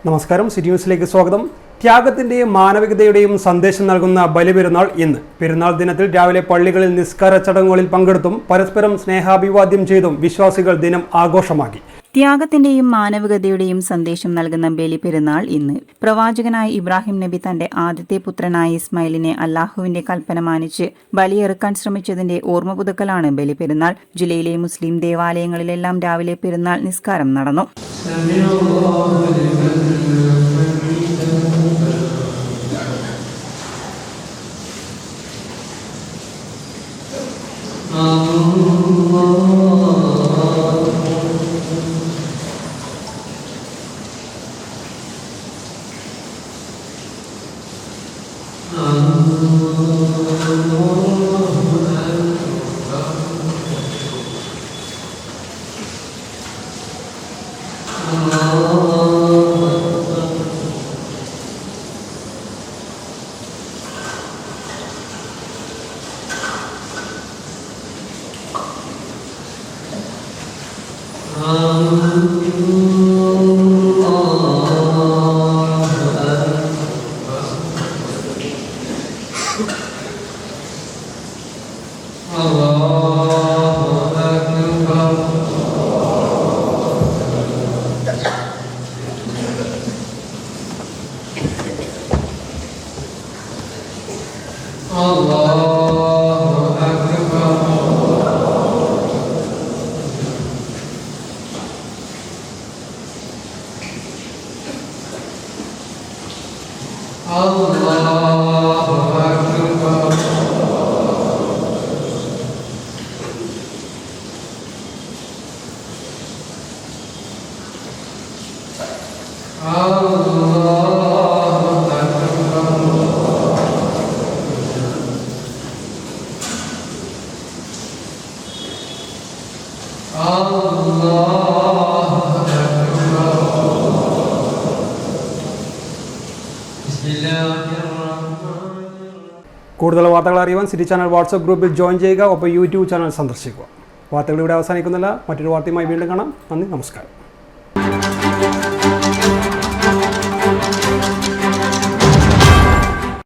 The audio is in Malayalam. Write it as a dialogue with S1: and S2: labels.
S1: നമസ്കാരം, സിറ്റി ന്യൂസിലേക്ക് സ്വാഗതം. ത്യാഗത്തിന്റെയും മാനവികതയുടെയും സന്ദേശം നൽകുന്ന ബലിപെരുന്നാൾ ഇന്ന്. പെരുന്നാൾ ദിനത്തിൽ രാവിലെ പള്ളികളിൽ നിസ്കാര ചടങ്ങുകളിൽ പങ്കെടുത്തും പരസ്പരം സ്നേഹാഭിവാദ്യം ചെയ്തും വിശ്വാസികൾ ദിനം ആഘോഷമാക്കി.
S2: ത്യാഗത്തിന്റെയും മാനവികതയുടെയും സന്ദേശം നൽകുന്ന ബലിപെരുന്നാൾ ഇന്ന്. പ്രവാചകനായ ഇബ്രാഹിം നബി തന്റെ ആദ്യത്തെ പുത്രനായ ഇസ്മായിലിനെ അല്ലാഹുവിന്റെ കൽപ്പന മാനിച്ച് ബലിയെറുക്കാൻ ശ്രമിച്ചതിന്റെ ഓർമ്മ പുതുക്കലാണ് ബലിപെരുന്നാൾ. ജില്ലയിലെ മുസ്ലിം ദേവാലയങ്ങളിലെല്ലാം രാവിലെ പെരുന്നാൾ നിസ്കാരം നടന്നു.
S1: കൂടുതൽ വാർത്തകൾ അറിയുവാൻ സിറ്റി ചാനൽ വാട്സ്ആപ്പ് ഗ്രൂപ്പിൽ ജോയിൻ ചെയ്യുക. ഒപ്പം യൂട്യൂബ് ചാനൽ സന്ദർശിക്കുക. വാർത്തകൾ ഇവിടെ അവസാനിക്കുന്നില്ല. മറ്റൊരു വാർത്തയുമായി വീണ്ടും കാണാം. നന്ദി, നമസ്കാരം.